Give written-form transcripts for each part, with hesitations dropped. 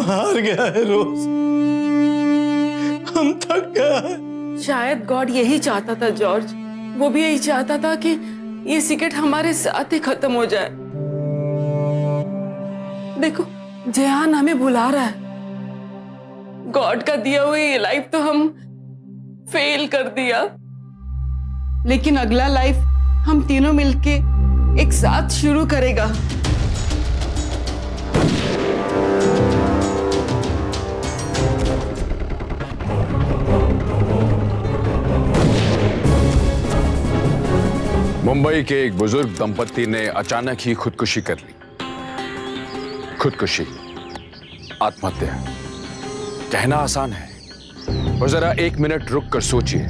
हार गया है रोज, हम थक गए। शायद गॉड यही चाहता था जॉर्ज, वो भी यही चाहता था कि ये सिगरेट हमारे साथ ही खत्म हो जाए। देखो जयान हमें बुला रहा है। गॉड का दिया हुआ ये लाइफ तो हम फेल कर दिया, लेकिन अगला लाइफ हम तीनों मिलके एक साथ शुरू करेगा। मुंबई के एक बुजुर्ग दंपत्ति ने अचानक ही खुदकुशी कर ली। खुदकुशी, आत्महत्या कहना आसान है, और जरा एक मिनट रुक कर सोचिए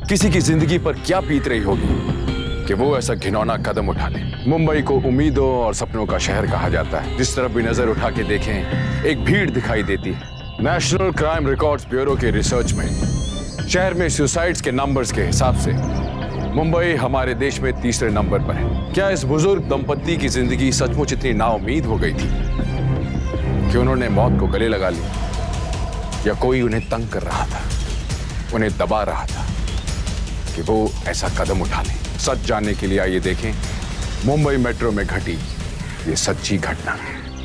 किसी की जिंदगी पर क्या बीत रही होगी कि वो ऐसा घिनौना कदम उठा ले। मुंबई को उम्मीदों और सपनों का शहर कहा जाता है। जिस तरफ भी नजर उठा के देखें एक भीड़ दिखाई देती है। नेशनल क्राइम रिकॉर्ड्स ब्यूरो के रिसर्च में शहर में सुसाइड्स के नंबर्स के हिसाब से मुंबई हमारे देश में तीसरे नंबर पर है। क्या इस बुजुर्ग दंपत्ति की जिंदगी सचमुच इतनी नाउम्मीद हो गई थी कि उन्होंने मौत को गले लगा लिया, या कोई उन्हें तंग कर रहा था, उन्हें दबा रहा था कि वो ऐसा कदम उठा लें? सच जानने के लिए आइए देखें मुंबई मेट्रो में घटी ये सच्ची घटना।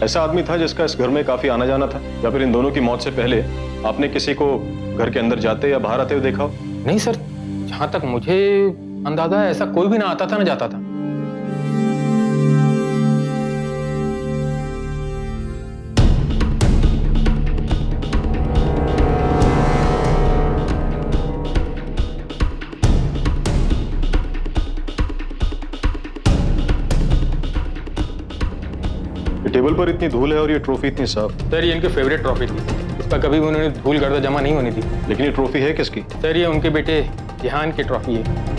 ऐसा आदमी था जिसका इस घर में काफी आना जाना था, या फिर इन दोनों की मौत से पहले आपने किसी को घर के अंदर जाते या बाहर आते हुए देखा हो? नहीं सर, जहां तक मुझे अंदाजा है ऐसा कोई भी ना आता था ना जाता था। टेबल पर इतनी धूल है और ये ट्रॉफी इतनी साफ। सर ये इनकी फेवरेट ट्रॉफी थी, उसका कभी भी उन्होंने धूल गर्दा जमा नहीं होनी थी। लेकिन ये ट्रॉफी है किसकी? सर ये उनके बेटे जिहान की ट्रॉफी है।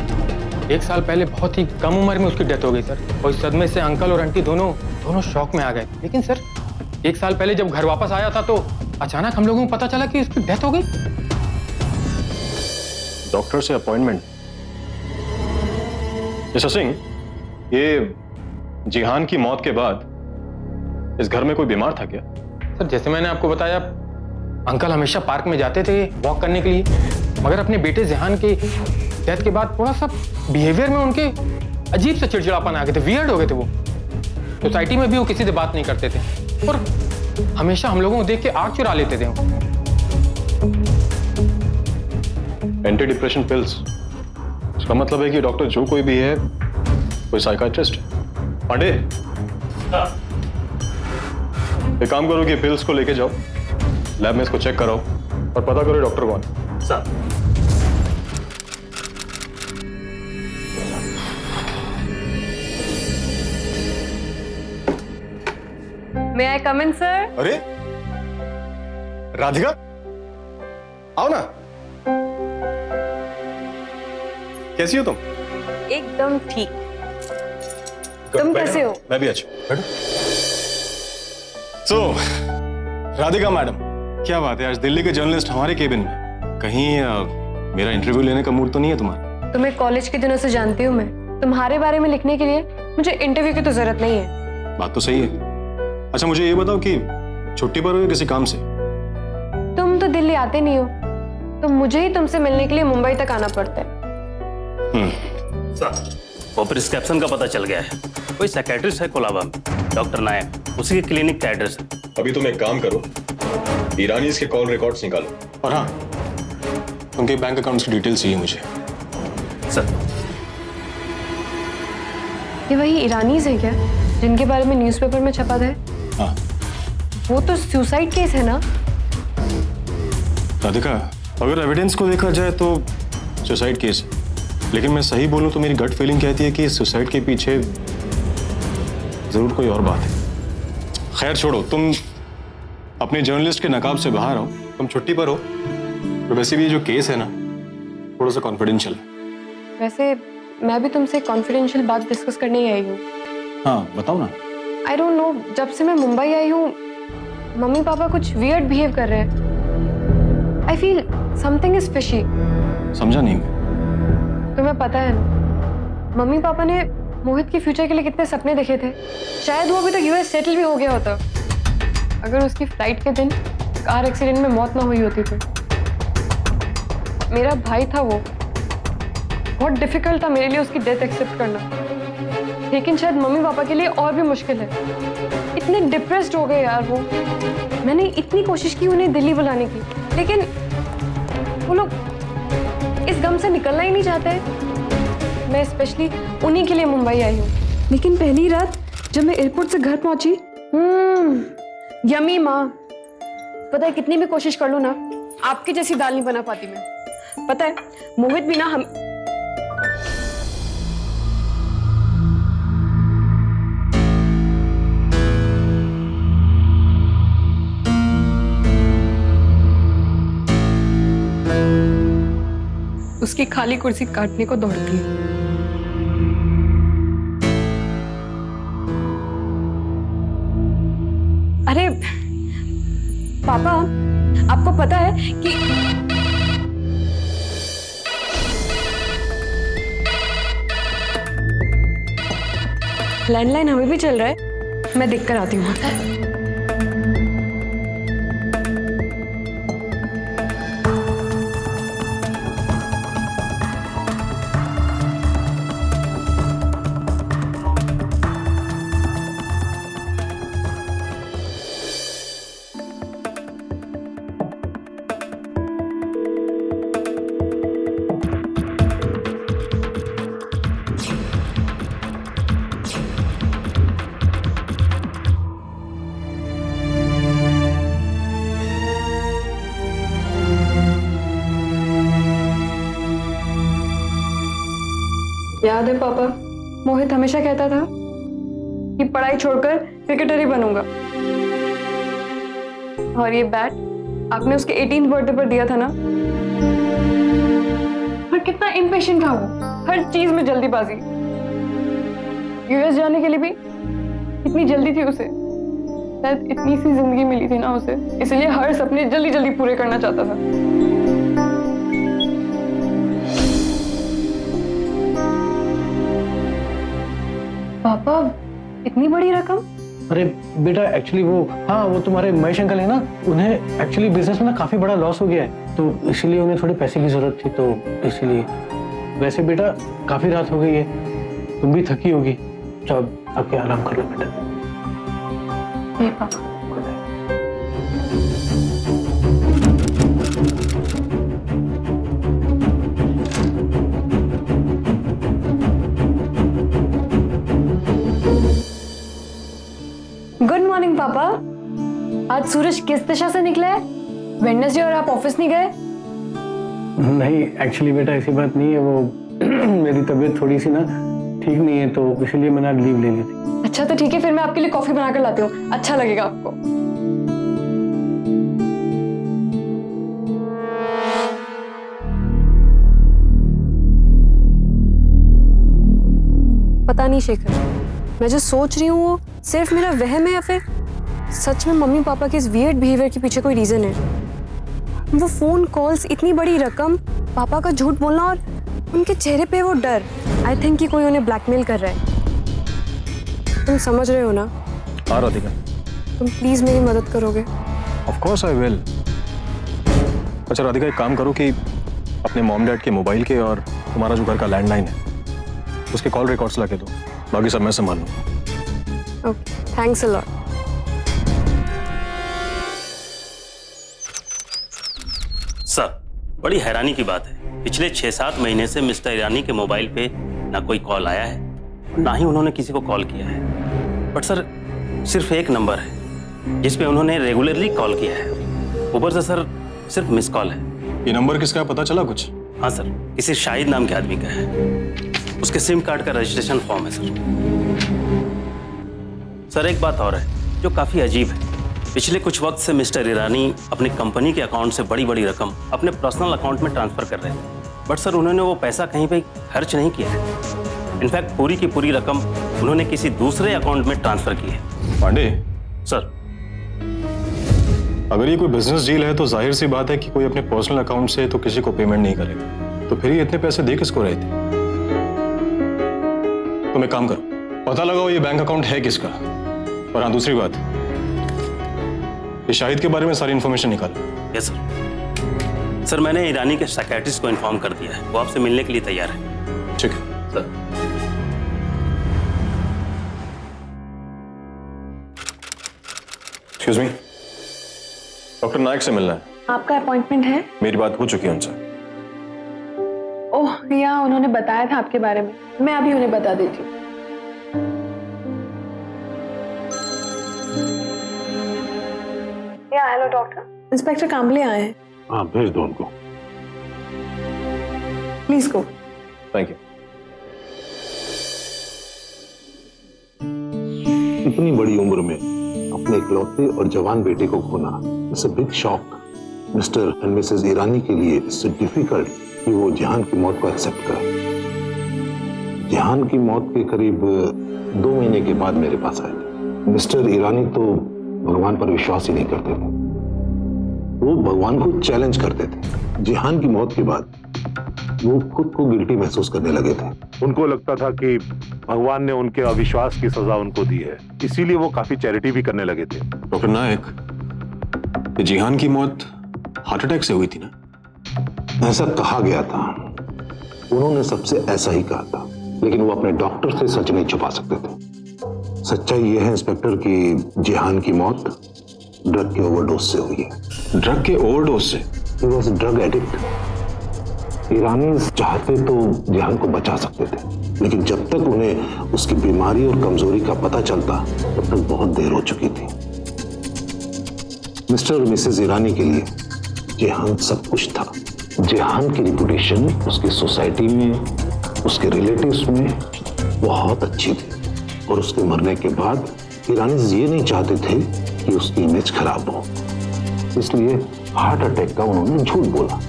1 साल पहले बहुत ही कम उम्र में उसकी डेथ हो गई सर, और इस सदमे से अंकल और आंटी दोनों शॉक में आ गए। लेकिन सर 1 साल पहले जब घर वापस आया था तो अचानक हम लोगों को पता चला कि उसकी डेथ हो गई। डॉक्टर से अपॉइंटमेंट? मिस्टर सिंह, ये जिहान की मौत के बाद इस घर में कोई बीमार था क्या? सर जैसे मैंने आपको बताया, अंकल हमेशा पार्क में जाते थे वॉक करने के लिए, मगर अपने बेटे जिहान के डेथ के बाद थोड़ा सा बिहेवियर में उनके अजीब से चिड़चिड़ापन आ गए थे, वियर्ड हो गए थे वो। सोसाइटी में भी वो किसी से बात नहीं करते थे और हमेशा हम लोगों को देख के आग चुरा लेते थे। एंटी डिप्रेशन पिल्स, इसका मतलब है कि डॉक्टर जो कोई भी है कोई साइकाट्रिस्ट है। पांडे, एक काम करो कि पिल्स को लेके जाओ, लैब में इसको चेक कराओ और पता करो डॉक्टर कौन है। Sir May I come in, sir? अरे राधिका, आओ ना। कैसी हो तुम? एकदम ठीक। तुम कैसे हो? मैं भी अच्छा। बैठो। So, राधिका मैडम, क्या बात है, आज दिल्ली के जर्नलिस्ट हमारे केबिन में। कहीं मेरा इंटरव्यू लेने का मूड तो नहीं है तुम्हारा? तुम्हें कॉलेज के दिनों से जानती हूँ मैं, तुम्हारे बारे में लिखने के लिए मुझे इंटरव्यू की तो जरूरत नहीं है। बात तो सही है। अच्छा मुझे ये बताओ कि छुट्टी पर हो या किसी काम से? तुम तो दिल्ली आते नहीं हो, तो मुझे ही तुमसे मिलने के लिए मुंबई तक आना पड़ता है। सर वो प्रिस्क्रिप्शन का पता चल गया है, कोई साइकियाट्रिस्ट है कोलाबा में, डॉक्टर नायक, उसी के क्लिनिक का एड्रेस है। अभी तुम एक काम करो, ईरानीज के कॉल रिकॉर्ड्स निकालो, और हाँ उनके बैंक अकाउंट्स की डिटेल्स चाहिए मुझे। सर ये वही ईरानीज है क्या जिनके बारे में न्यूज़पेपर में छपा था? हाँ। वो तो सुसाइड केस है ना? राधिका, अगर एविडेंस को देखा जाए तो सुसाइड केस है, लेकिन मैं सही बोलूं तो मेरी गट फीलिंग कहती है कि सुसाइड के पीछे जरूर कोई और बात है। खैर छोड़ो, तुम अपने जर्नलिस्ट के नकाब से बाहर हो, तुम छुट्टी पर हो, तो वैसे भी जो केस है ना थोड़ा सा कॉन्फिडेंशियल है। वैसे मैं भी तुमसे कॉन्फिडेंशियल बात डिस्कस करने ही आई हूँ। हाँ बताओ ना। आई डोंट नो, जब से मैं मुंबई आई हूँ मम्मी पापा कुछ वियर्ड बिहेव कर रहे हैं। I feel something is fishy. समझा नहीं। तुम्हें पता है ना, मम्मी पापा ने मोहित के फ्यूचर के लिए कितने सपने देखे थे। शायद वो अभी तक यूएस सेटल भी हो गया होता। अगर उसकी फ्लाइट के दिन कार एक्सीडेंट में मौत ना हुई होती तो। मेरा भाई था वो, बहुत डिफिकल्ट था मेरे लिए उसकी डेथ एक्सेप्ट करना, लेकिन शायद मम्मी पापा के लिए और भी मुश्किल है। इतने डिप्रेस्ड हो गए यार वो। मैंने इतनी कोशिश की उन्हें दिल्ली बुलाने की, लेकिन वो लोग इस गम से निकलना ही नहीं चाहते। मैं स्पेशली उन्हीं के लिए मुंबई आई हूँ। लेकिन पहली रात जब मैं एयरपोर्ट से घर पहुंची, यमी माँ, पता है कितनी भी कोशिश कर लूँ ना, आपकी जैसी दाल नहीं बना पाती मैं। पता है मोहित भी ना हम उसकी खाली कुर्सी काटने को दौड़ती है। अरे पापा, आपको पता है कि लैंडलाइन हमें भी चल रहा है। मैं देख कर आती हूँ। याद है पापा, मोहित हमेशा कहता था कि पढ़ाई छोड़कर क्रिकेटर ही बनूंगा। और ये बैट आपने उसके 18th बर्थडे पर दिया था ना। पर कितना इम्पेशेंट था वो, हर चीज में जल्दीबाजी। यूएस जाने के लिए भी इतनी जल्दी थी उसे, शायद इतनी सी जिंदगी मिली थी ना उसे, इसलिए हर सपने जल्दी जल्दी पूरे करना चाहता था। पापा, इतनी बड़ी रकम? अरे बेटा, एक्चुअली वो तुम्हारे महेश अंकल है ना, उन्हें एक्चुअली बिजनेस में ना काफी बड़ा लॉस हो गया है, तो इसीलिए उन्हें थोड़े पैसे की जरूरत थी, तो इसीलिए। वैसे बेटा काफी रात हो गई है, तुम भी थकी होगी, तो अब आके आराम कर लो बेटा। पापा। गुड मॉर्निंग पापा। आज सूरज किस दिशा से निकला है? वेडनेसडे और आप ऑफिस नहीं गए? नहीं एक्चुअली बेटा ऐसी बात नहीं है, वो मेरी तबीयत थोड़ी सी ना ठीक नहीं है, तो इसीलिए मैंने आज लीव ले ली थी। अच्छा तो ठीक है, फिर मैं आपके लिए कॉफी बनाकर लाती हूँ, अच्छा लगेगा आपको। पता नहीं शेखर, मैं जो सोच रही हूँ वो सिर्फ मेरा वहम है या फिर सच में मम्मी पापा के इस वियर्ड बिहेवियर के पीछे कोई रीजन है। वो फोन कॉल्स, इतनी बड़ी रकम, पापा का झूठ बोलना और उनके चेहरे पे वो डर। आई थिंक कि कोई उन्हें ब्लैकमेल कर रहा है। तुम समझ रहे हो ना? हाँ राधिका, तुम प्लीज मेरी मदद करोगे? Of course I will. अच्छा राधिका, एक काम करो कि अपने मॉम डैड के मोबाइल के और तुम्हारा जो घर का लैंडलाइन है उसके कॉल रिकॉर्ड्स ला के दो, बाकी सब मैं संभाल लूँ। Okay, thanks a lot. Sir, बड़ी हैरानी की बात है, पिछले 6-7 महीने से मिस्टर ईरानी के मोबाइल पे ना कोई कॉल आया है, ना ही उन्होंने किसी को कॉल किया है। बट सर, सिर्फ एक नंबर है जिस पे उन्होंने रेगुलरली कॉल किया है, ऊपर से सर सिर्फ मिस कॉल है। ये नंबर किसका है, पता चला कुछ? हाँ सर, किसी शाहिद नाम के आदमी का है, उसके सिम कार्ड का रजिस्ट्रेशन फॉर्म है सर, एक बात और है जो काफी अजीब है। पिछले कुछ वक्त से मिस्टर ईरानी अपनी कंपनी के अकाउंट से बड़ी बड़ी रकम अपने पर्सनल अकाउंट में ट्रांसफर कर रहे थे, बट सर उन्होंने वो पैसा कहीं पे खर्च नहीं किया है। इनफैक्ट पूरी की पूरी रकम उन्होंने किसी दूसरे अकाउंट में ट्रांसफर की है। पांडे सर, अगर ये कोई बिजनेस डील है तो जाहिर सी बात है कि कोई अपने पर्सनल अकाउंट से तो किसी को पेमेंट नहीं करेगा, तो फिर ये इतने पैसे दे किसको रहे थे? तुम एक काम करो, पता लगाओ ये बैंक अकाउंट है किसका। और हाँ, दूसरी बात, ये शाहिद के बारे में सारी इन्फॉर्मेशन निकाल। Yes sir. सर मैंने ईरानी के साइकियाट्रिस्ट को इन्फॉर्म कर दिया है, वो आपसे मिलने के लिए तैयार है। ठीक है सर। एक्सक्यूज मी, डॉक्टर नायक से मिलना है। आपका अपॉइंटमेंट है? मेरी बात हो चुकी है उनसे। ओह या उन्होंने बताया था आपके बारे में, मैं अभी उन्हें बता देती हूँ। या हेलो डॉक्टर, इंस्पेक्टर कांबले आए हैं। हाँ भेज दो उनको। Please go. Thank you. इतनी बड़ी उम्र में अपने इकलौते और जवान बेटे को खोना it's a big shock. Mister and missus Irani के लिए इट्स डिफिकल्ट कि वो जिहान की मौत को एक्सेप्ट करें। जिहान की मौत के करीब 2 महीने के बाद मेरे पास आए थे। मिस्टर ईरानी तो भगवान पर विश्वास ही नहीं करते थे, वो भगवान को चैलेंज करते थे। जिहान की मौत के बाद वो खुद को गिल्टी महसूस करने लगे थे। उनको लगता था कि भगवान ने उनके अविश्वास की सजा उनको दी है, इसीलिए वो काफी चैरिटी भी करने लगे थे। डॉक्टर नायक, ये जिहान की मौत हार्ट अटैक से हुई थी ना? ऐसा कहा गया था, उन्होंने सबसे ऐसा ही कहा था, लेकिन वो अपने डॉक्टर से सच नहीं छुपा सकते थे। सच्चाई यह है इंस्पेक्टर कि जिहान की मौत ड्रग के ओवरडोज से हुई है। ड्रग के ओवरडोज से? He was a drug addict। ईरानी चाहते तो जिहान को बचा सकते थे, लेकिन जब तक उन्हें उसकी बीमारी और कमजोरी का पता चलता तब तक बहुत देर हो चुकी थी। मिस्टर और मिसेस ईरानी के लिए जिहान सब कुछ था। जिहान की रिपुटेशन उसकी सोसाइटी में, उसके रिलेटिव्स में बहुत अच्छी थी, और उसके मरने के बाद ईरानी ये नहीं चाहते थे कि उसकी इमेज खराब हो, इसलिए हार्ट अटैक का उन्होंने झूठ बोला।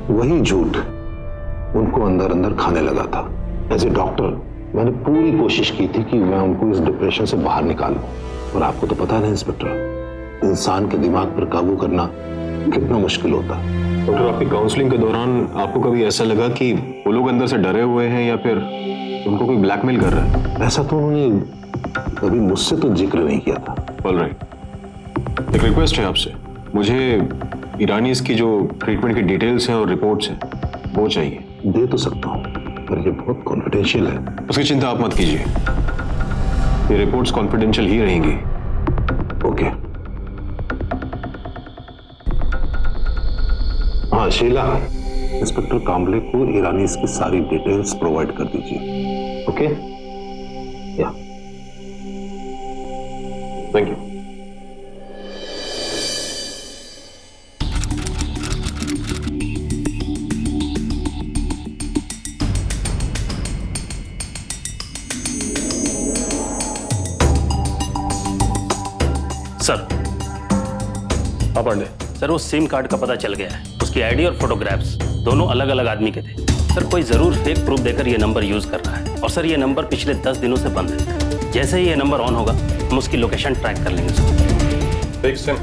वही झूठ उनको अंदर अंदर खाने लगा था। एज ए डॉक्टर मैंने पूरी कोशिश की थी कि मैं उनको इस डिप्रेशन से बाहर निकालूं, और आपको तो पता है इंस्पेक्टर, इंसान के दिमाग पर काबू करना कितना मुश्किल होता है। डॉक्टर, आपकी काउंसलिंग के दौरान आपको कभी ऐसा लगा कि वो लोग अंदर से डरे हुए हैं या फिर उनको कोई ब्लैकमेल कर रहा है? ऐसा तो उन्होंने कभी मुझसे तो जिक्र नहीं किया था। ऑलराइट, एक रिक्वेस्ट है आपसे, मुझे ईरानीज की जो ट्रीटमेंट की डिटेल्स हैं और रिपोर्ट्स हैं वो चाहिए। दे तो सकता हूँ, पर ये बहुत कॉन्फिडेंशियल है। उसकी चिंता आप मत कीजिए, ये रिपोर्ट्स कॉन्फिडेंशियल ही रहेंगी। ओके। हाँ शीला, इंस्पेक्टर कांबले को ईरानी की सारी डिटेल्स प्रोवाइड कर दीजिए। ओके? या थैंक यू। सर। हाँ पांडे। सर वो सिम कार्ड का पता चल गया है, उसकी आईडी और फोटोग्राफ्स दोनों अलग अलग आदमी के थे। सर कोई जरूर फेक प्रूफ देकर ये नंबर यूज कर रहा है, और सर ये नंबर पिछले 10 दिनों से बंद है। जैसे ही ये नंबर ऑन होगा हम उसकी लोकेशन ट्रैक कर लेंगे सर। फेक सिम,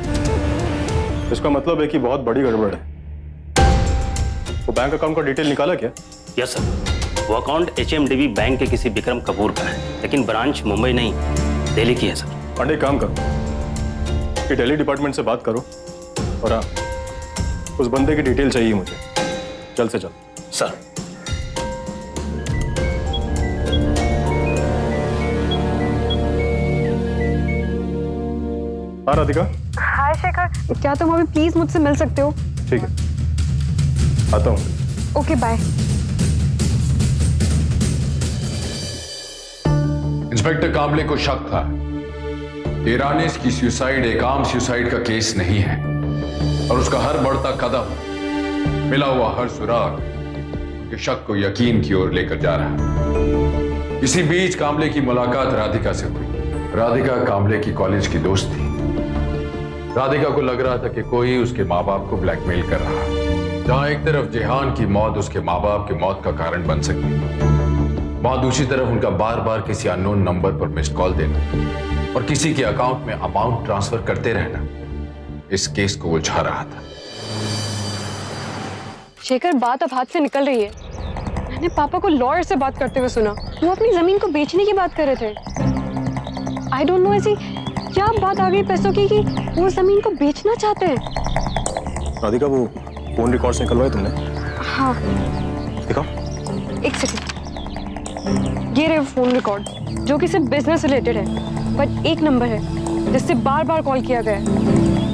इसका मतलब है कि बहुत बड़ी गड़बड़ है। वो बैंक अकाउंट का डिटेल निकाला क्या? यस सर, वो अकाउंट HMDB बैंक के किसी विक्रम कपूर का है, लेकिन ब्रांच मुंबई नहीं दिल्ली की है सर। पांडे, काम करो कि दिल्ली डिपार्टमेंट से बात करो, और हाँ, उस बंदे की डिटेल चाहिए मुझे, जल्द से जल्द। सर। हाँ राधिका। हाय शेखर, क्या तुम अभी प्लीज मुझसे मिल सकते हो? ठीक है, आता हूँ। Okay bye. इंस्पेक्टर कांबले को शक था ईरानी की सुसाइड एक आम सुसाइड का केस नहीं है, और उसका हर बढ़ता कदम, मिला हुआ हर सुराग उनके शक को यकीन की ओर लेकर जा रहा है। इसी बीच कांबले की मुलाकात राधिका से हुई। राधिका कांबले की कॉलेज की दोस्त थी। राधिका को लग रहा था कि कोई उसके माँ बाप को ब्लैकमेल कर रहा है। जहां एक तरफ जिहान की मौत उसके माँ बाप की मौत का कारण बन सकती है, वहां दूसरी तरफ उनका बार बार किसी अननोन नंबर पर मिस्ड कॉल देना और किसी के अकाउंट में अमाउंट ट्रांसफर करते रहना इस केस को उलझा रहा था। शेखर, बात अब हाथ से निकल रही है। मैंने पापा को लॉयर से बात करते हुए सुना, वो अपनी जमीन को बेचने की बात कर रहे थे। आई डोंट नो, ऐसी क्या बात आ गई पैसों की कि वो जमीन को बेचना चाहते हैं? राधिका, वो फोन रिकॉर्ड्स निकलवाए तुमने? हाँ, दिखाओ। एक सेकंड। ये रहे फोन रिकॉर्ड जो कि सिर्फ बिजनेस रिलेटेड है, बट एक नंबर है जिससे बार बार कॉल किया गया है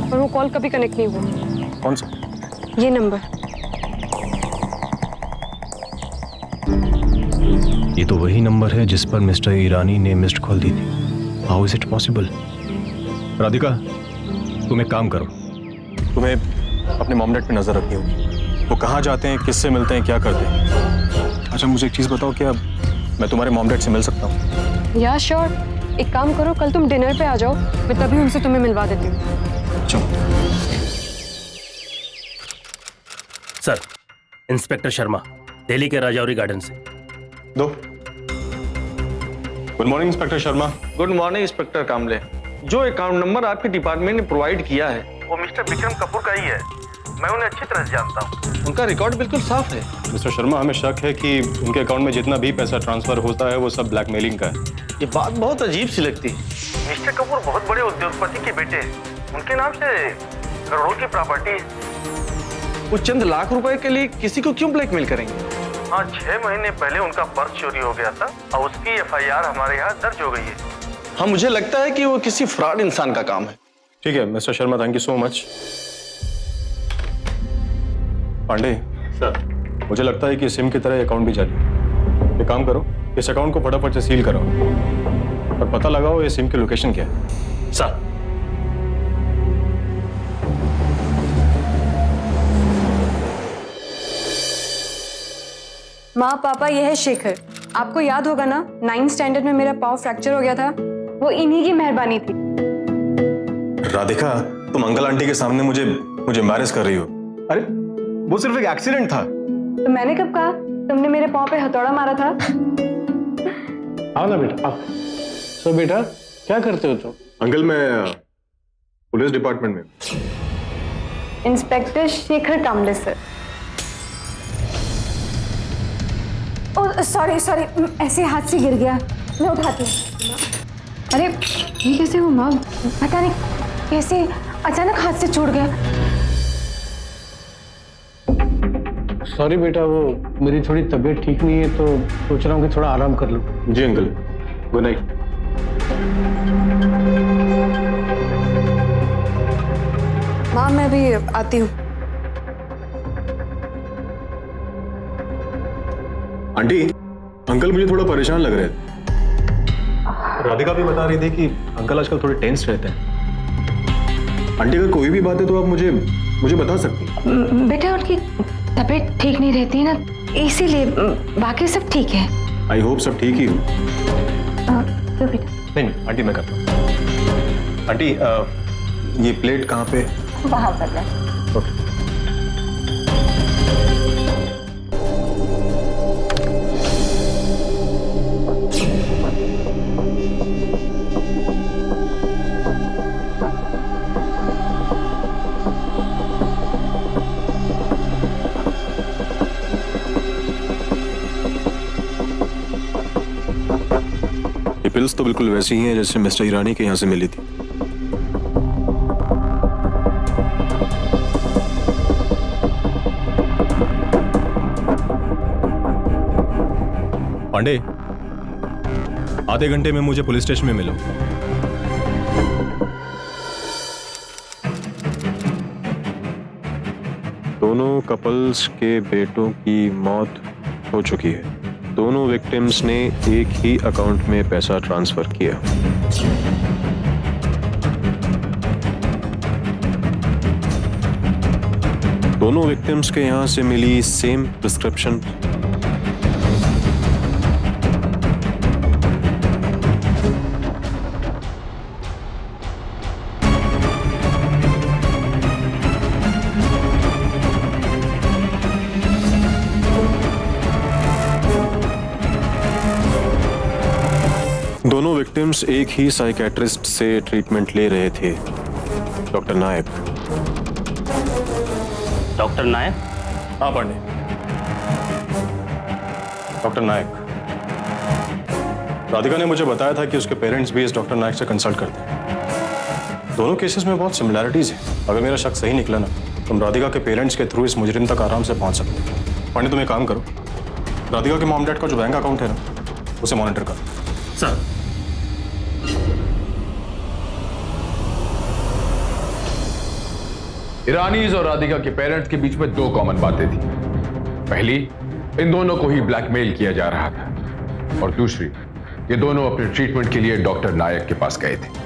और वो कॉल कभी कनेक्ट नहीं हुआ। कौन सा? ये नंबर। ये तो वही नंबर है जिस पर मिस्टर ईरानी ने मिस्ड कॉल दी थी। How is it possible? Radhika, तुम एक काम करो, तुम्हें अपने मॉम डैड पे नजर रखनी होगी। वो कहाँ जाते हैं, किससे मिलते हैं, क्या करते हैं? अच्छा, मुझे एक चीज बताओ, क्या मैं तुम्हारे मॉम डैड से मिल सकता हूँ? या श्योर। एक काम करो, कल तुम डिनर पे आ जाओ, मैं तभी उनसे तुम्हें मिलवा देती हूँ। अच्छा। सर, इंस्पेक्टर शर्मा, दिल्ली के राजौरी गार्डन से। दो। Good morning inspector Sharma. Good morning inspector Kamle. जो अकाउंट नंबर आपके डिपार्टमेंट ने प्रोवाइड किया है वो मिस्टर विक्रम कपूर का ही है। मैं उन्हें अच्छी तरह से जानता हूँ, उनका रिकॉर्ड बिल्कुल साफ है। मिस्टर शर्मा, हमें शक है कि उनके अकाउंट में जितना भी पैसा ट्रांसफर होता है वो सब ब्लैकमेलिंग का है। ये बात बहुत अजीब सी लगती है। मिस्टर कपूर बहुत बड़े उद्योगपति के बेटे हैं, उनके नाम से करोड़ों की प्रॉपर्टी है। वो चंद लाख रुपए के लिए किसी को क्यों ब्लैकमेल करेंगे? हाँ, 6 महीने पहले उनका पर्स चोरी हो गया था और उसकी FIR हमारे यहाँ दर्ज हो गई है। हाँ, मुझे लगता है कि वो किसी फ्रॉड इंसान का काम है। ठीक है mister Sharma, thank you so much. Pandey sir, मुझे लगता है कि सिम की तरह अकाउंट भी जाली। एक काम करो, इस अकाउंट को फटाफट से सील कराओ और पता लगाओ ये सिम की लोकेशन क्या है। सर, माँ पापा, यह है शेखर। आपको याद होगा ना, 9th स्टैंडर्ड में मेरा पाँव फ्रैक्चर हो गया था, वो इन्हीं की मेहरबानी थी। राधिका, तुम अंकल आंटी के सामने मुझे एम्बैरेस कर रही हो। अरे वो सिर्फ एक एक्सीडेंट था। तो मैंने कब कहा तुमने मेरे पाँव पे हथौड़ा मारा था? आओ ना बेटा, आओ। तो बेटा क्या करते हो तुम? अंकल, मैं पुलिस डिपार्टमेंट में। इंस्पेक्टर शेखर कामले सर। ओ सॉरी सॉरी, ऐसे हाथ से गिर गया, मैं उठाती हूँ। अरे ये कैसे हुआ माँ? पता नहीं कैसे अचानक हाथ से छूट गया। सॉरी बेटा, वो मेरी थोड़ी तबीयत ठीक नहीं है तो सोच रहा हूँ कि थोड़ा आराम कर लूँ। जी अंकल, गुड नाइट। माँ मैं भी आती हूँ। आंटी, अंकल मुझे थोड़ा परेशान लग रहे थे। राधिका भी बता रही थी कि अंकल आजकल थोड़े टेंस रहते हैं। आंटी, अगर कोई भी बात है तो आप मुझे बता सकती हैं। बेटा उनकी तबीयत ठीक नहीं रहती है ना, इसीलिए। बाकी सब ठीक है। आई होप सब ठीक ही हो। तो बेटा नहीं आंटी, मैं करता हूँ। आंटी, ये प्लेट कहाँ पे? वहाँ पर है। ओके। पिल्स तो बिल्कुल वैसी ही हैं जैसे मिस्टर ईरानी के यहाँ से मिली थी। पांडे, आधे घंटे में मुझे पुलिस स्टेशन में मिलो। दोनों कपल्स के बेटों की मौत हो चुकी है। दोनों विक्टिम्स ने एक ही अकाउंट में पैसा ट्रांसफर किया। दोनों विक्टिम्स के यहां से मिली सेम प्रिस्क्रिप्शन दोनों विक्टिम्स एक ही साइकेट्रिस्ट से ट्रीटमेंट ले रहे थे, डॉक्टर नायक। डॉक्टर नायक? हाँ पांडे, डॉक्टर नायक। राधिका ने मुझे बताया था कि उसके पेरेंट्स भी इस डॉक्टर नायक से कंसल्ट करते हैं। दोनों केसेस में बहुत सिमिलैरिटीज हैं। अगर मेरा शक सही निकला ना, तुम राधिका के पेरेंट्स के थ्रू इस मुजरिम तक आराम से पहुंच सकते हो। पांडे, तुम एक काम करो, राधिका के मॉम डैड का जो बैंक अकाउंट है ना, उसे मॉनिटर करो। सर ईरानीज और राधिका के पेरेंट्स के बीच में 2 कॉमन बातें थी। पहली, इन दोनों को ही ब्लैकमेल किया जा रहा था, और दूसरी, ये दोनों अपने ट्रीटमेंट के लिए डॉक्टर नायक के पास गए थे।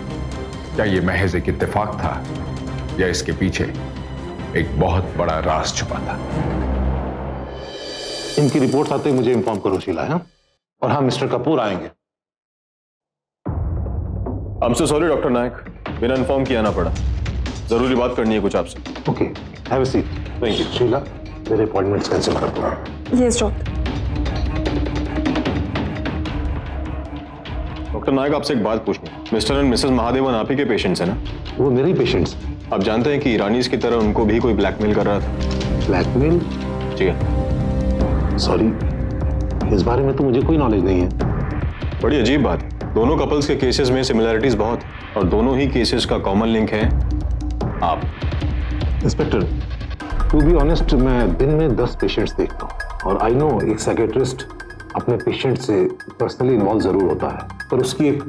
क्या ये महज एक इत्तेफाक था या इसके पीछे एक बहुत बड़ा राज छुपा था? इनकी रिपोर्ट आते ही मुझे इंफॉर्म करो शीला, है? और हाँ, मिस्टर कपूर आएंगे। I am so sorry doctor Nayak, बिना इन्फॉर्म किया ना पड़ा। जरूरी बात करनी है कुछ आपसे। Okay, have a seat. Thank you. Sheela, मेरे अपॉइंटमेंट्स कैंसिल कर दो। Yes doctor. डॉक्टर नायक, आपसे एक बात पूछनी है। मिस्टर एंड मिसेस महादेवन आप ही के पेशेंट्स हैं ना? वो मेरे ही पेशेंट्स। आप जानते हैं कि ईरानीज की तरह उनको भी कोई ब्लैकमेल कर रहा था? ब्लैकमेल? जी हाँ। सॉरी, इस बारे में तो मुझे कोई नॉलेज नहीं है। बड़ी अजीब बात है। दोनों कपल्स के केसेस में सिमिलैरिटीज बहुत है, और दोनों ही केसेस का कॉमन लिंक है आप। इंस्पेक्टर, टू बी ऑनेस्ट, मैं दिन में 10 पेशेंट्स देखता हूँ, और आई नो एक साइकियाट्रिस्ट अपने पेशेंट से पर्सनली इन्वॉल्व जरूर होता है, पर उसकी एक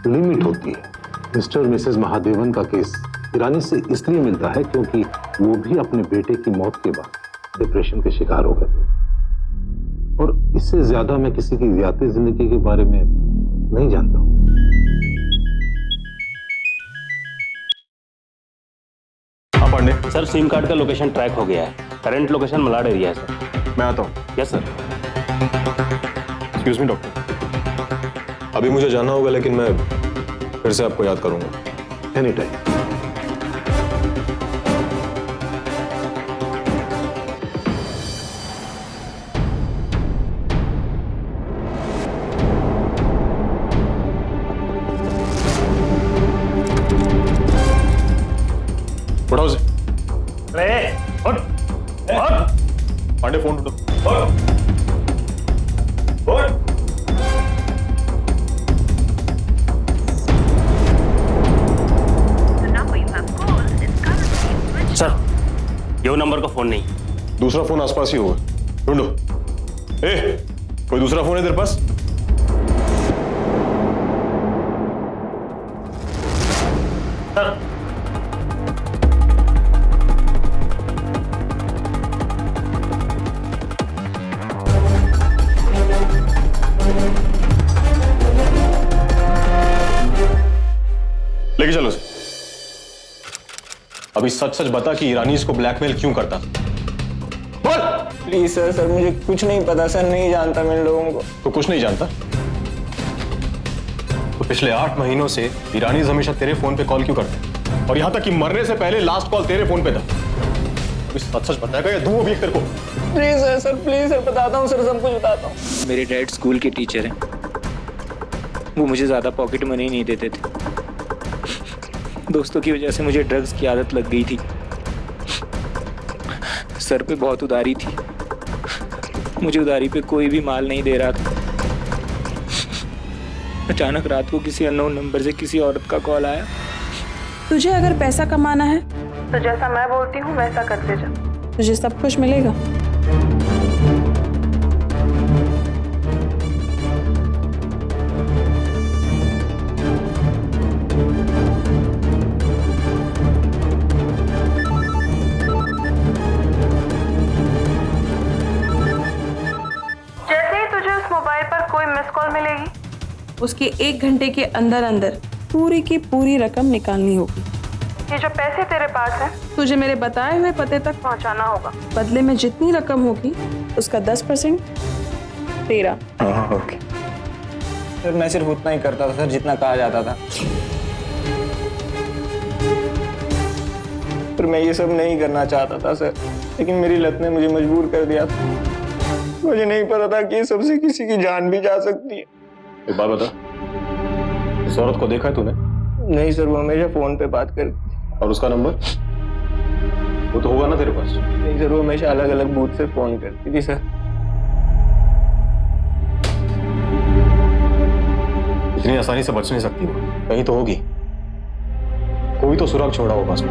लिमिट होती है। मिस्टर मिसेस महादेवन का केस ईरानी से इसलिए मिलता है क्योंकि वो भी अपने बेटे की मौत के बाद डिप्रेशन के शिकार हो गए थे, और इससे ज्यादा मैं किसी की ज्यादा जिंदगी के बारे में नहीं जानता हूँ। हाँ पांडे, सर सिम कार्ड का लोकेशन ट्रैक हो गया है। करंट लोकेशन मलाड एरिया है सर। मैं आता हूँ। Yes sir. Excuse me doctor, अभी मुझे जाना होगा, लेकिन मैं फिर से आपको याद करूंगा। Any time. उठाओ से। पांडे, फोन उठाओ। सर ये वो नंबर का फोन नहीं। दूसरा फोन आसपास ही होगा, ढूंढो। कोई दूसरा फोन है तेरे पास? सर लेके चलो उसे। अभी सच सच बता कि ईरानीज को ब्लैकमेल क्यों करता था? बोल। प्लीज सर, सर मुझे कुछ नहीं पता सर, नहीं जानता मैं इन लोगों को। तो कुछ नहीं जानता? तो पिछले 8 महीनों से ईरानीज हमेशा तेरे फोन पे कॉल क्यों करते, और यहां तक कि मरने से पहले लास्ट कॉल तेरे फोन पे था? सच सच बताएगा या दूं अभी एक तेरे को? Please sir, sir please sir, बताता हूँ सर, सब कुछ बताता हूँ। मेरे डैड स्कूल के टीचर हैं, वो मुझे ज्यादा पॉकेट मनी नहीं देते थे। दोस्तों की वजह से मुझे ड्रग्स की आदत लग गई थी। सर पे बहुत उधारी थी, मुझे उधारी पे कोई भी माल नहीं दे रहा था। अचानक रात को किसी अननोन नंबर से किसी औरत का कॉल आया। तुझे अगर पैसा कमाना है तो जैसा मैं बोलती हूँ वैसा करते जा, तुझे सब कुछ मिलेगा। जैसे ही तुझे उस मोबाइल पर कोई मिस कॉल मिलेगी, उसके 1 घंटे के अंदर अंदर पूरी की पूरी रकम निकालनी होगी। ये जो पैसे तेरे पास हैं, तुझे मेरे बताए हुए पते तक पहुंचाना होगा। बदले में जितनी रकम होगी उसका 10% तेरा। हाँ ओके सर, मैं सिर्फ उतना ही करता था सर जितना कहा जाता था, पर मैं ये सब नहीं करना चाहता था सर, लेकिन मेरी लत ने मुझे मजबूर कर दिया था। मुझे नहीं पता था कि सबसे किसी की जान भी जा सकती है। एक बात बता, इस औरत को देखा है तूने? नहीं सर, वो हमेशा फोन पे बात करती। और उसका नंबर? वो तो होगा ना तेरे पास? नहीं सर, वो हमेशा अलग अलग बूथ से फोन करती थी सर। इतनी आसानी से बच नहीं सकती वो, कहीं तो होगी। कोई तो सुराग छोड़ा होगा उसने।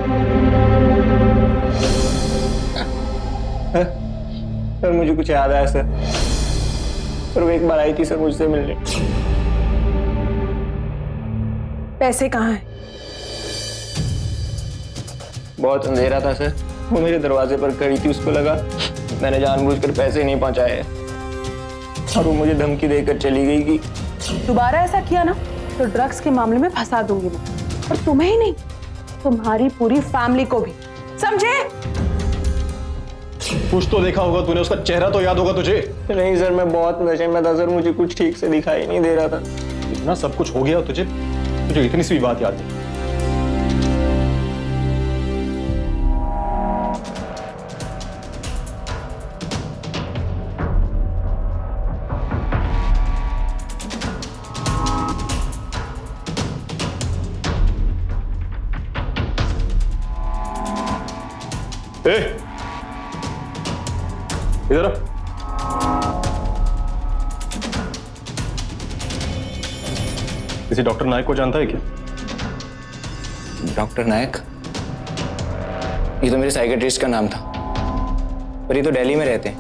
सर मुझे कुछ याद आया सर। सर वो एक बार आई थी सर मुझसे मिलने। पैसे कहाँ हैं? बहुत अंधेरा था सर, वो मेरे दरवाजे पर खड़ी थी, उसको लगा मैंने जानबूझकर पैसे नहीं पहुंचाए और वो मुझे धमकी देकर चली गई कि दोबारा ऐसा किया ना तो ड्रग्स के मामले में फंसा दूंगी मैं, और तुम्हें ही नहीं, तुम्हारी पूरी फैमिली को भी, समझे? कुछ तो देखा होगा तूने, उसका चेहरा तो याद होगा तुझे। नहीं सर, मैं बहुत नशे में था सर, मुझे कुछ ठीक से दिखाई नहीं दे रहा था। इतना सब कुछ हो गया तुझे इतनी सी भी बात याद नहीं। इधर आ। किसी डॉक्टर नायक को जानता है क्या? डॉक्टर नायक? ये तो मेरे साइकेट्रिस्ट का नाम था, पर ये तो दिल्ली में रहते हैं,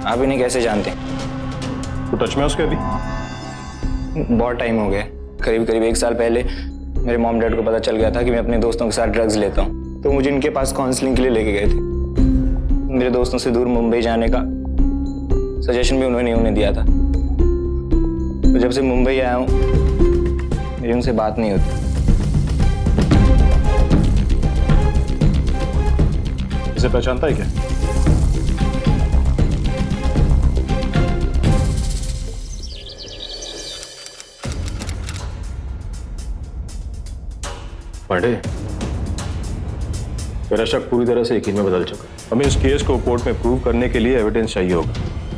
आप इन्हें कैसे जानते हैं? तू टच में उसके अभी? बहुत टाइम हो गया, करीब 1 साल पहले मेरे मॉम डैड को पता चल गया था कि मैं अपने दोस्तों के साथ ड्रग्स लेता हूँ, तो मुझे इनके पास काउंसलिंग के लिए लेके गए थे। मेरे दोस्तों से दूर मुंबई जाने का सजेशन भी उन्होंने उन्हें दिया था। तो जब से मुंबई आया हूँ मेरी उनसे बात नहीं होती। इसे पहचानता है क्या? पांडे, मेरा शक पूरी तरह से यकीन में बदल चुका है। हमें इस केस को कोर्ट में प्रूव करने के लिए एविडेंस चाहिए होगा।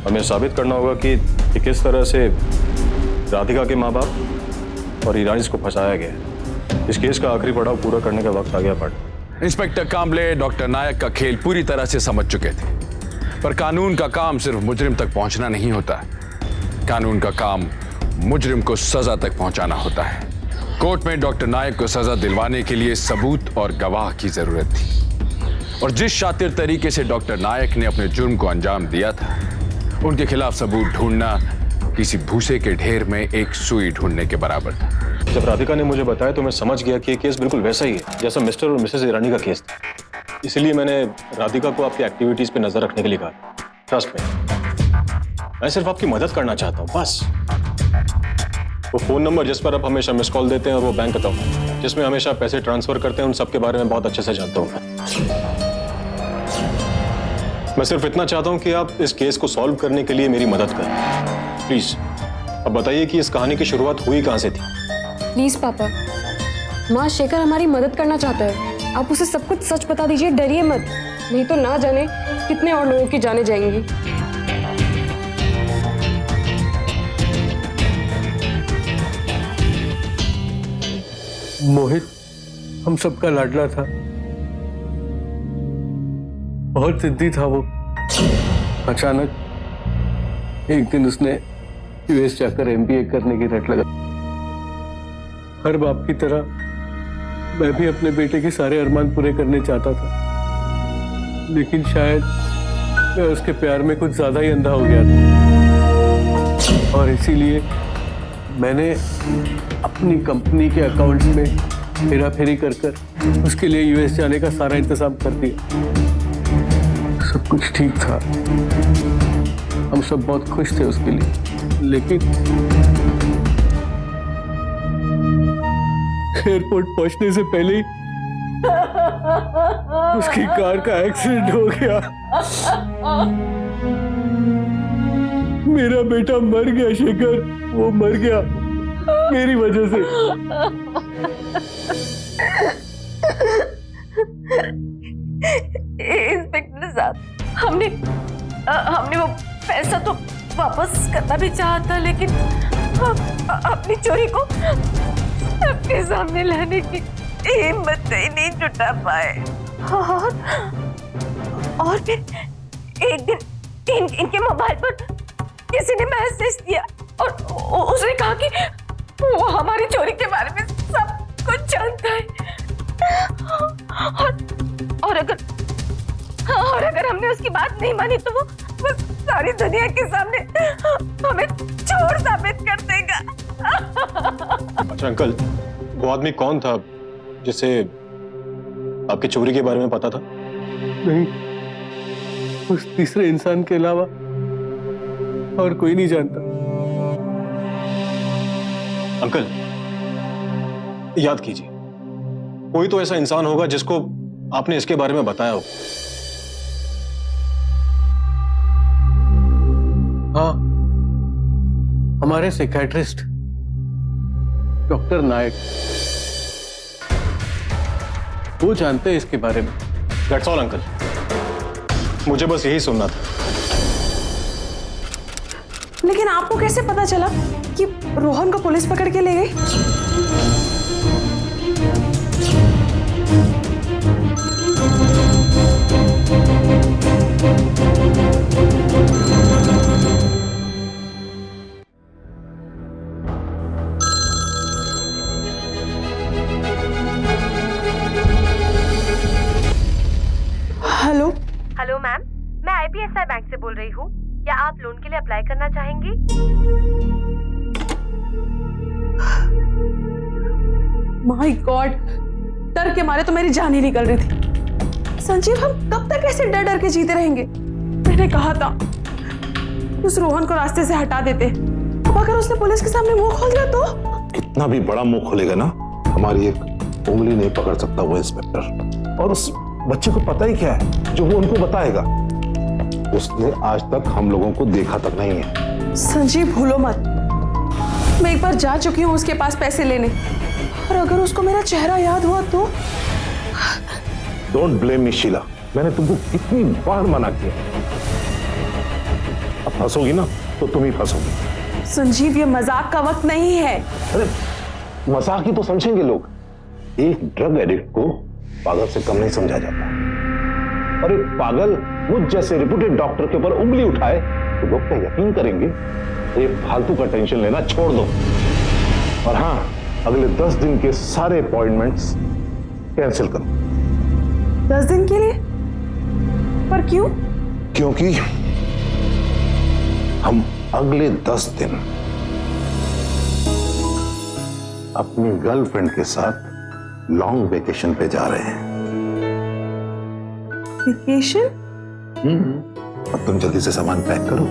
हमें साबित करना होगा कि किस तरह से राधिका के माँ बाप और ईरानी को फंसाया गया है। इस केस का आखिरी पड़ाव पूरा करने का वक्त आ गया पांडे। इंस्पेक्टर कांबले डॉक्टर नायक का खेल पूरी तरह से समझ चुके थे, पर कानून का काम सिर्फ मुजरिम तक पहुंचना नहीं होता। कानून का काम मुजरिम को सजा तक पहुंचाना होता है। कोर्ट में डॉक्टर नायक को सजा दिलवाने के लिए सबूत और गवाह की जरूरत थी, और जिस शातिर तरीके से डॉक्टर नायक ने अपने जुर्म को अंजाम दिया था, उनके खिलाफ सबूत ढूंढना किसी भूसे के ढेर में एक सुई ढूंढने के बराबर था। जब राधिका ने मुझे बताया तो मैं समझ गया कि ये केस बिल्कुल वैसा ही है जैसा मिस्टर और मिसेस ईरानी का केस था। इसलिए मैंने राधिका को आपकी एक्टिविटीज पे नजर रखने के लिए कहा। ट्रस्ट में, मैं सिर्फ आपकी मदद करना चाहता हूँ, बस। वो फोन नंबर जिस पर आप हमेशा मिस कॉल देते हैं और वो बैंक अकाउंट जिसमें हमेशा पैसे ट्रांसफर करते हैं, उन सब के बारे में बहुत अच्छे से जानता हूँ मैं सिर्फ इतना चाहता हूँ कि आप इस केस को सॉल्व करने के लिए मेरी मदद करें, प्लीज। अब बताइए कि इस कहानी की शुरुआत हुई कहाँ से थी? प्लीज पापा, माँ शेखर हमारी मदद करना चाहता है, आप उसे सब कुछ सच बता दीजिए, डरिए मत, नहीं तो ना जाने कितने और लोगों की जाने जाएंगी। मोहित हम सबका लाडला था, बहुत जिद्दी था वो। अचानक एक दिन उसने यूएस जाकर एमबीए करने की रट लगा। हर बाप की तरह मैं भी अपने बेटे के सारे अरमान पूरे करने चाहता था, लेकिन शायद मैं उसके प्यार में कुछ ज्यादा ही अंधा हो गया था, और इसीलिए मैंने अपनी कंपनी के अकाउंट्स में हेरा फेरी कर उसके लिए यूएस जाने का सारा इंतजाम कर दिया। सब कुछ ठीक था, हम सब बहुत खुश थे उसके लिए, लेकिन एयरपोर्ट पहुंचने से पहले ही उसकी कार का एक्सीडेंट हो गया। मेरा बेटा मर गया शेखर, वो मर गया मेरी वजह से। इंस्पेक्टर साहब, हमने वो पैसा तो वापस करना भी चाहा था, लेकिन अपनी चोरी को सबके सामने लाने की हिम्मत ही नहीं जुटा पाए। और फिर एक दिन इनके मोबाइल पर किसी ने मैसेज दिया और उसने कहा कि वो हमारी चोरी के बारे में सब कुछ जानता है। और अगर हमने उसकी बात नहीं मानी तो वो सारी दुनिया के सामने हमें चोर साबित कर देगा। अच्छा अंकल, वो आदमी कौन था जिसे आपकी चोरी के बारे में पता था? नहीं, उस तीसरे इंसान के अलावा और कोई नहीं जानता। अंकल याद कीजिए, कोई तो ऐसा इंसान होगा जिसको आपने इसके बारे में बताया हो। हाँ, हमारे साइकियाट्रिस्ट डॉक्टर नायक, वो जानते हैं इसके बारे में। दैट्स ऑल अंकल, मुझे बस यही सुनना था। लेकिन आपको कैसे पता चला कि रोहन को पुलिस पकड़ के ले गई? हेलो हेलो मैम, मैं IBSI बैंक से बोल रही हूँ। क्या आप लोन के लिए अप्लाई करना चाहेंगी? माय गॉड, डर के मारे तो मेरी जान ही निकल रही थी। संजीव, हम कब तक ऐसे डर डर के जीते रहेंगे? मैंने कहा था उस रोहन को रास्ते से हटा देते। अब अगर उसने पुलिस के सामने मुंह खोल दिया तो? इतना भी बड़ा मुंह खोलेगा ना, हमारी एक उंगली नहीं पकड़ सकता वो इंस्पेक्टर। और उस बच्चे को पता ही क्या है जो वो उनको बताएगा? उसने आज तक हम लोगों को देखा तक नहीं है। संजीव, भूलो मत, मैं एक बार जा चुकी हूँ उसके पास पैसे लेने, और अगर उसको मेरा चेहरा याद हुआ तो? डोंट ब्लेम मी शीला, मैंने तुमको कितनी बार मना किया। अब फंसोगी ना तो तुम ही फंसोगी। संजीव, ये मजाक का वक्त नहीं है। अरे मजाक ही तो समझेंगे लोग। एक ड्रग एडिक्ट को पागल से कम नहीं समझा जाता। और एक पागल मुझ जैसे रिप्यूटेड डॉक्टर के ऊपर उंगली उठाए तो लोग क्या यकीन करेंगे? ये फालतू का टेंशन लेना छोड़ दो। और हाँ, अगले 10 दिन के सारे अपॉइंटमेंट्स कैंसिल करो। 10 दिन के लिए? पर क्यों? क्योंकि हम अगले 10 दिन अपनी गर्लफ्रेंड के साथ लॉन्ग वेकेशन पे जा रहे हैं। वेकेशन? अब तुम जल्दी से सामान पैक करो,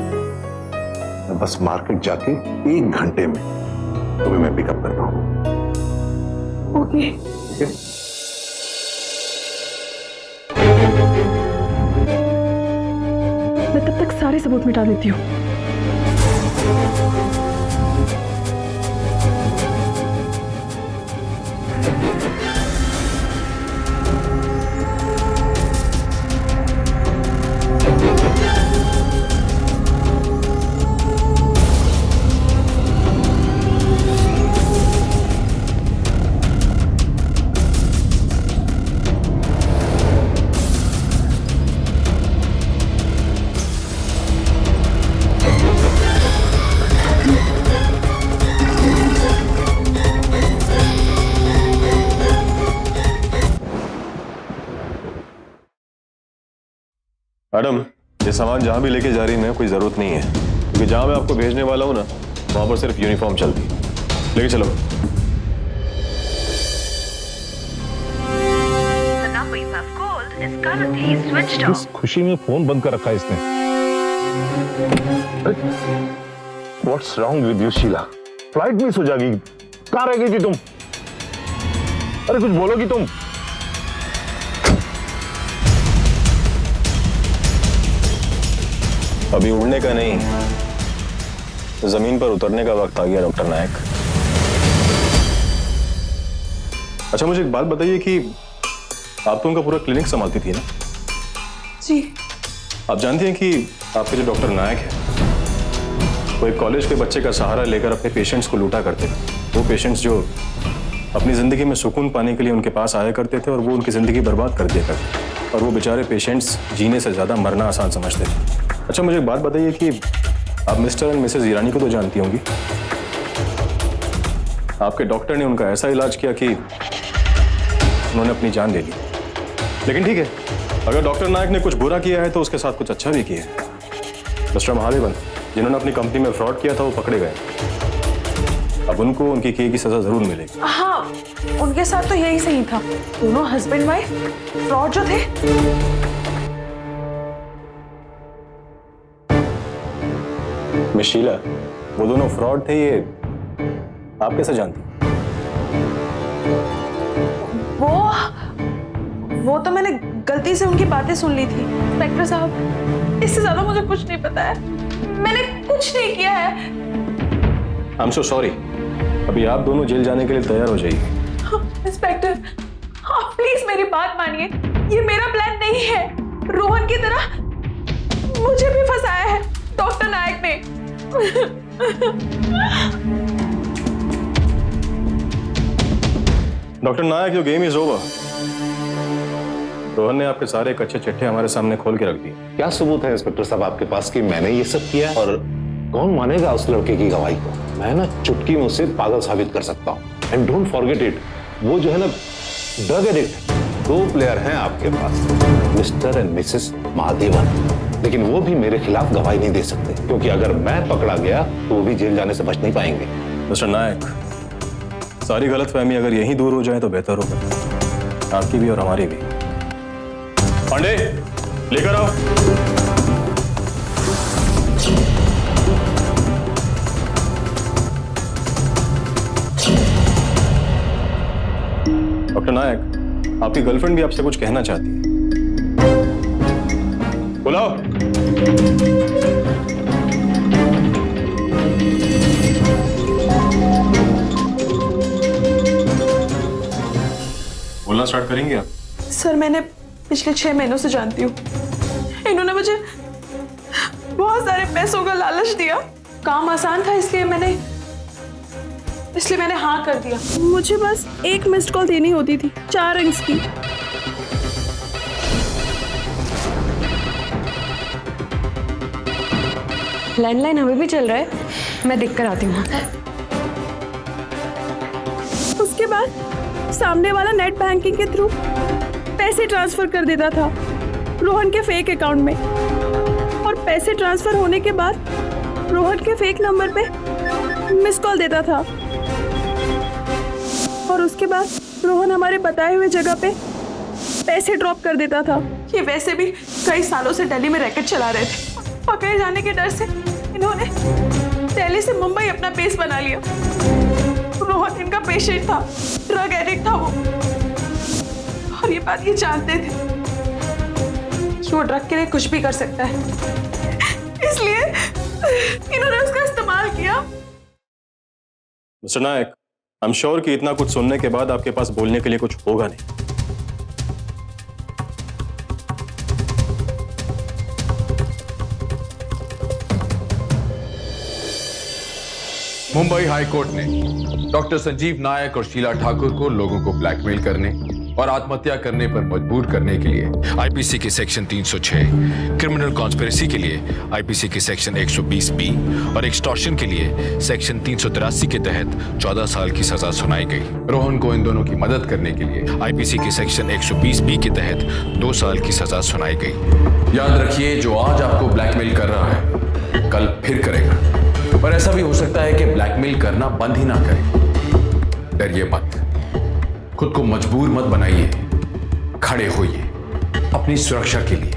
मैं बस मार्केट जाके 1 घंटे में तुम्हें मैं पिकअप करता हूं। ओके। मैं तब तक सारे सबूत मिटा देती हूँ। मैडम, ये सामान जहां भी लेके जा रही है कोई जरूरत नहीं है, क्योंकि जहां मैं आपको भेजने वाला हूं ना, वहां पर सिर्फ यूनिफॉर्म चलती है। लेके चलो। इस खुशी में फोन बंद कर रखा है इसने। What's wrong with you, Sheela? Flight miss हो जाएगी। कहां रह गई थी तुम? अरे कुछ बोलोगी तुम? अभी उड़ने का नहीं, जमीन पर उतरने का वक्त आ गया डॉक्टर नायक। अच्छा, मुझे एक बात बताइए कि आप तो उनका पूरा क्लिनिक संभालती थी ना? जी। आप जानती हैं कि आपके जो डॉक्टर नायक है वो एक कॉलेज के बच्चे का सहारा लेकर अपने पेशेंट्स को लूटा करते थे। वो पेशेंट्स जो अपनी जिंदगी में सुकून पाने के लिए उनके पास आया करते थे और वो उनकी जिंदगी बर्बाद कर दिया करते, और वो बेचारे पेशेंट्स जीने से ज्यादा मरना आसान समझते थे। अच्छा, मुझे एक बात बताइए कि आप मिस्टर एंड मिसेस ईरानी को तो जानती होंगी। आपके डॉक्टर ने उनका ऐसा इलाज किया कि उन्होंने अपनी जान ले ली। लेकिन ठीक है, अगर डॉक्टर नायक ने कुछ बुरा किया है तो उसके साथ कुछ अच्छा भी किया है। मिस्टर महादेवन, जिन्होंने अपनी कंपनी में फ्रॉड किया था वो पकड़े गए। अब उनको उनकी किए की सजा जरूर मिलेगी। हाँ, उनके साथ तो यही सही था। दोनों हस्बैंड वाइफ फ्रॉड जो थे। मिस शीला, वो दोनों फ्रॉड थे, ये आप कैसे जानती? वो तो मैंने गलती से उनकी बातें सुन ली थी। इंस्पेक्टर साहब, इससे ज्यादा मुझे कुछ नहीं पता है। मैंने कुछ नहीं किया है। आई एम सो सॉरी। अभी आप दोनों जेल जाने के लिए तैयार हो जाइए। इंस्पेक्टर, आप प्लीज मेरी बात मानिए। ये मेरा प्लान नहीं है। रोहन की तरह मुझे भी फंसाया है डॉक्टर नायक ने। Doctor Nayak, your game is over. Rohan ने आपके सारे कच्चे चिट्ठे हमारे सामने खोल के रख दिए। क्या सबूत है इंस्पेक्टर साहब आपके पास कि मैंने ये सब किया? और कौन मानेगा उस लड़के की गवाही को? मैं ना चुटकी में उसे पागल साबित कर सकता हूँ। एंड डोंट फॉरगेट इट, वो जो है ना ड्रग एडिक्ट। 2 प्लेयर हैं आपके पास, मिस्टर एंड मिसेस महादेवन, लेकिन वो भी मेरे खिलाफ गवाही नहीं दे सकते, क्योंकि अगर मैं पकड़ा गया तो वो भी जेल जाने से बच नहीं पाएंगे। मिस्टर नायक, सारी गलतफहमी अगर यहीं दूर हो जाए तो बेहतर होगा, आपकी भी और हमारी भी। पांडे, लेकर आओ। डॉक्टर नायक, आपकी गर्लफ्रेंड भी आपसे कुछ कहना चाहती है। बुलाओ। बोलना स्टार्ट करेंगे आप? सर, मैंने पिछले 6 महीनों से जानती हूँ। इन्होंने मुझे बहुत सारे पैसों का लालच दिया। काम आसान था, इसलिए मैंने हाँ कर दिया। मुझे बस एक मिस्ड कॉल देनी होती थी 4 अंक की। लैंडलाइन अभी भी चल रहा है, मैं देख कर आती हूँ। उसके बाद सामने वाला नेट बैंकिंग के थ्रू पैसे ट्रांसफर कर देता था रोहन के फेक अकाउंट में, और पैसे ट्रांसफर होने के बाद रोहन के फेक नंबर पे मिस कॉल देता था, और उसके बाद रोहन हमारे बताए हुए जगह पे पैसे ड्रॉप कर देता था। ये वैसे भी कई सालों से दिल्ली में रैकेट चला रहे थे। पकड़े जाने के डर से इन्होंने दिल्ली से मुंबई अपना बेस बना लिया। रोहन इनका पेशेंट था, ड्रग एडिक्ट था वो, और ये बात ये जानते थे कि वो ड्रग के लिए कुछ भी कर सकता है, इसलिए इन्होंने उसका इस्तेमाल किया। Mister Nayak, I am sure कि इतना कुछ सुनने के बाद आपके पास बोलने के लिए कुछ होगा नहीं। मुंबई हाई कोर्ट ने डॉक्टर संजीव नायक और शीला ठाकुर को लोगों को ब्लैकमेल करने और आत्महत्या करने पर मजबूर करने के लिए आईपीसी के सेक्शन 306, क्रिमिनल कॉन्स्पिरेसी के लिए आईपीसी के सेक्शन 120 बी और एक्सटॉर्शन के लिए सेक्शन 383 के तहत 14 साल की सजा सुनाई गई। रोहन को इन दोनों की मदद करने के लिए आईपीसी के सेक्शन 120 बी के तहत 2 साल की सजा सुनाई गई। याद रखिए, जो आज आपको ब्लैकमेल कर रहा है कल फिर करेगा, पर ऐसा भी हो सकता है कि ब्लैकमेल करना बंद ही ना करे। डरिए मत, खुद को मजबूर मत बनाइए, खड़े होइए अपनी सुरक्षा के लिए,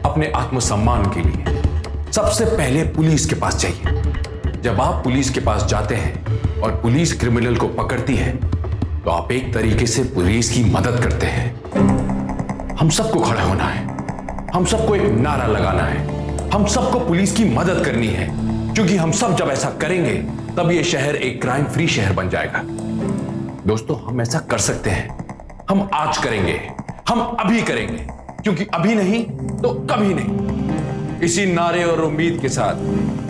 अपने आत्मसम्मान के लिए। सबसे पहले पुलिस के पास जाइए। जब आप पुलिस के पास जाते हैं और पुलिस क्रिमिनल को पकड़ती है तो आप एक तरीके से पुलिस की मदद करते हैं। हम सबको खड़ा होना है, हम सबको एक नारा लगाना है, हम सबको पुलिस की मदद करनी है, क्योंकि हम सब जब ऐसा करेंगे तब ये शहर एक क्राइम फ्री शहर बन जाएगा। दोस्तों, हम ऐसा कर सकते हैं। हम आज करेंगे, हम अभी करेंगे, क्योंकि अभी नहीं तो कभी नहीं। इसी नारे और उम्मीद के साथ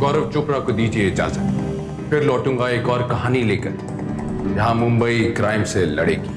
गौरव चोपड़ा को दीजिए इजाजत। फिर लौटूंगा एक और कहानी लेकर, जहां मुंबई क्राइम से लड़ेगी।